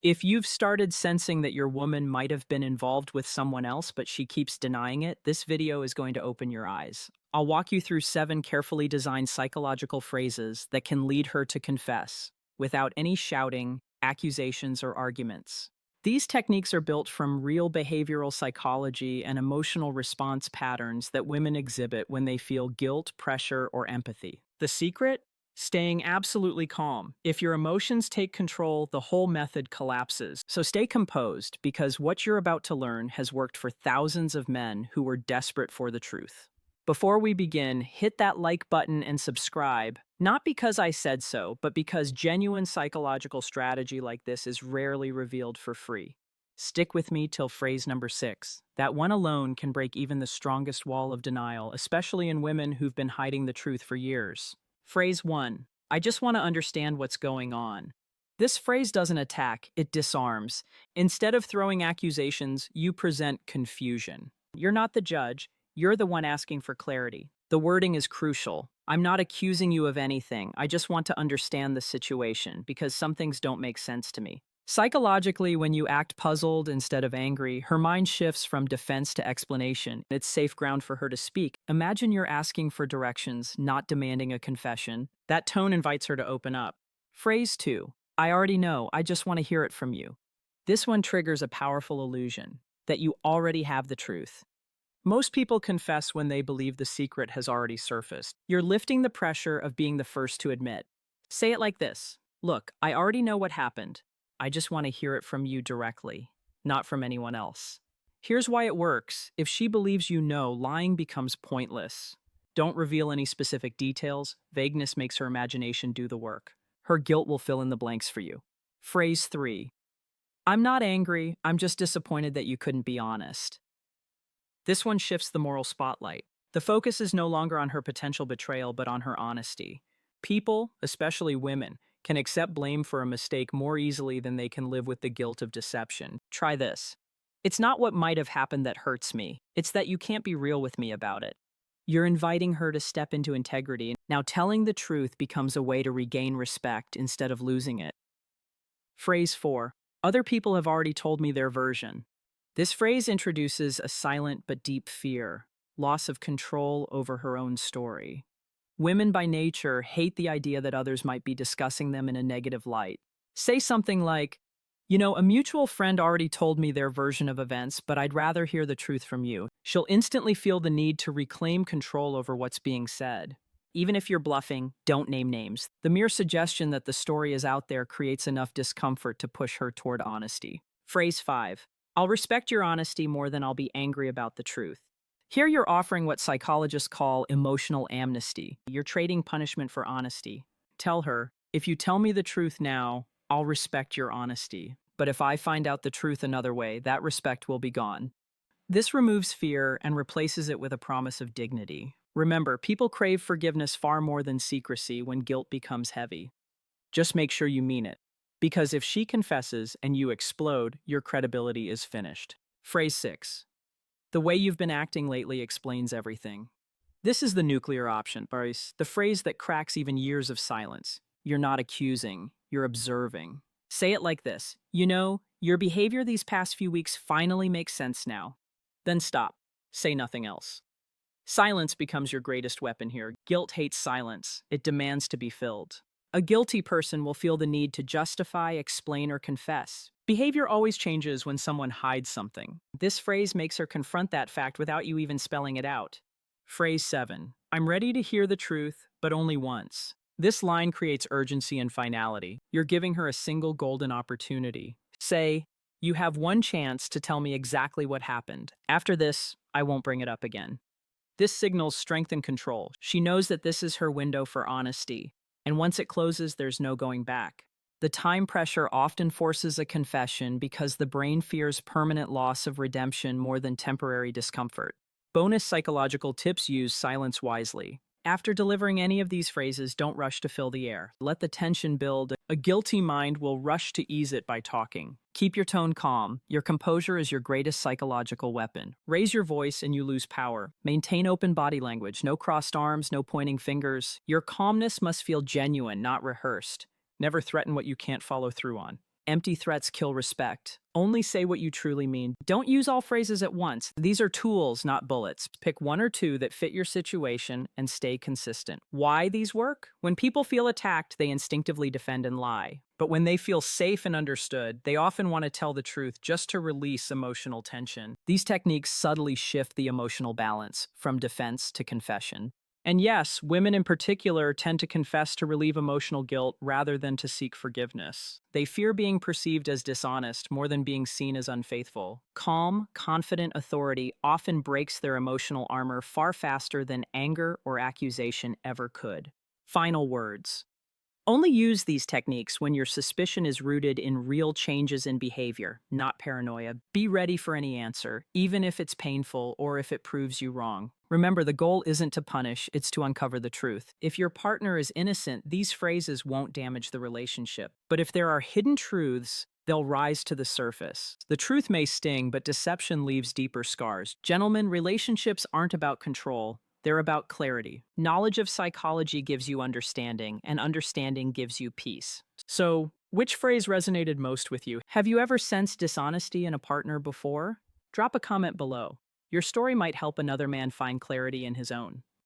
If you've started sensing that your woman might have been involved with someone else, but she keeps denying it, this video is going to open your eyes. I'll walk you through 7 carefully designed psychological phrases that can lead her to confess without any shouting, accusations, or arguments. These techniques are built from real behavioral psychology and emotional response patterns that women exhibit when they feel guilt, pressure, or empathy. The secret? Staying absolutely calm. If your emotions take control, the whole method collapses. So stay composed, because what you're about to learn has worked for thousands of men who were desperate for the truth. Before we begin, hit that like button and subscribe, not because I said so, but because genuine psychological strategy like this is rarely revealed for free. Stick with me till phrase number 6. That one alone can break even the strongest wall of denial, especially in women who've been hiding the truth for years. Phrase 1. I just want to understand what's going on. This phrase doesn't attack, it disarms. Instead of throwing accusations, you present confusion. You're not the judge, you're the one asking for clarity. The wording is crucial. I'm not accusing you of anything, I just want to understand the situation, because some things don't make sense to me. Psychologically, when you act puzzled instead of angry, her mind shifts from defense to explanation. It's safe ground for her to speak. Imagine you're asking for directions, not demanding a confession. That tone invites her to open up. Phrase 2. I already know, I just want to hear it from you. This one triggers a powerful illusion that you already have the truth. Most people confess when they believe the secret has already surfaced. You're lifting the pressure of being the first to admit. Say it like this. Look, I already know what happened. I just want to hear it from you directly, not from anyone else. Here's why it works. If she believes you know, lying becomes pointless. Don't reveal any specific details. Vagueness makes her imagination do the work. Her guilt will fill in the blanks for you. Phrase 3. I'm not angry, I'm just disappointed that you couldn't be honest. This one shifts the moral spotlight. The focus is no longer on her potential betrayal, but on her honesty. People, especially women, can accept blame for a mistake more easily than they can live with the guilt of deception. Try this. It's not what might have happened that hurts me. It's that you can't be real with me about it. You're inviting her to step into integrity. Now telling the truth becomes a way to regain respect instead of losing it. Phrase 4. Other people have already told me their version. This phrase introduces a silent but deep fear, loss of control over her own story. Women by nature hate the idea that others might be discussing them in a negative light. Say something like, a mutual friend already told me their version of events, but I'd rather hear the truth from you. She'll instantly feel the need to reclaim control over what's being said. Even if you're bluffing, don't name names. The mere suggestion that the story is out there creates enough discomfort to push her toward honesty. Phrase 5. I'll respect your honesty more than I'll be angry about the truth. Here you're offering what psychologists call emotional amnesty. You're trading punishment for honesty. Tell her, if you tell me the truth now, I'll respect your honesty. But if I find out the truth another way, that respect will be gone. This removes fear and replaces it with a promise of dignity. Remember, people crave forgiveness far more than secrecy when guilt becomes heavy. Just make sure you mean it. Because if she confesses and you explode, your credibility is finished. Phrase 6. The way you've been acting lately explains everything. This is the nuclear option, Boris, the phrase that cracks even years of silence. You're not accusing, you're observing. Say it like this. Your behavior these past few weeks finally makes sense now. Then stop. Say nothing else. Silence becomes your greatest weapon here. Guilt hates silence. It demands to be filled. A guilty person will feel the need to justify, explain, or confess. Behavior always changes when someone hides something. This phrase makes her confront that fact without you even spelling it out. Phrase 7. I'm ready to hear the truth, but only once. This line creates urgency and finality. You're giving her a single golden opportunity. Say, you have one chance to tell me exactly what happened. After this, I won't bring it up again. This signals strength and control. She knows that this is her window for honesty. And once it closes, there's no going back. The time pressure often forces a confession because the brain fears permanent loss of redemption more than temporary discomfort. Bonus psychological tips: use silence wisely. After delivering any of these phrases, don't rush to fill the air. Let the tension build. A guilty mind will rush to ease it by talking. Keep your tone calm. Your composure is your greatest psychological weapon. Raise your voice and you lose power. Maintain open body language. No crossed arms, no pointing fingers. Your calmness must feel genuine, not rehearsed. Never threaten what you can't follow through on. Empty threats kill respect. Only say what you truly mean. Don't use all phrases at once. These are tools, not bullets. Pick one or two that fit your situation and stay consistent. Why these work? When people feel attacked, they instinctively defend and lie. But when they feel safe and understood, they often want to tell the truth just to release emotional tension. These techniques subtly shift the emotional balance from defense to confession. And yes, women in particular tend to confess to relieve emotional guilt rather than to seek forgiveness. They fear being perceived as dishonest more than being seen as unfaithful. Calm, confident authority often breaks their emotional armor far faster than anger or accusation ever could. Final words. Only use these techniques when your suspicion is rooted in real changes in behavior, not paranoia. Be ready for any answer, even if it's painful or if it proves you wrong. Remember, the goal isn't to punish, it's to uncover the truth. If your partner is innocent, these phrases won't damage the relationship. But if there are hidden truths, they'll rise to the surface. The truth may sting, but deception leaves deeper scars. Gentlemen, relationships aren't about control. They're about clarity. Knowledge of psychology gives you understanding, and understanding gives you peace. So, which phrase resonated most with you? Have you ever sensed dishonesty in a partner before? Drop a comment below. Your story might help another man find clarity in his own.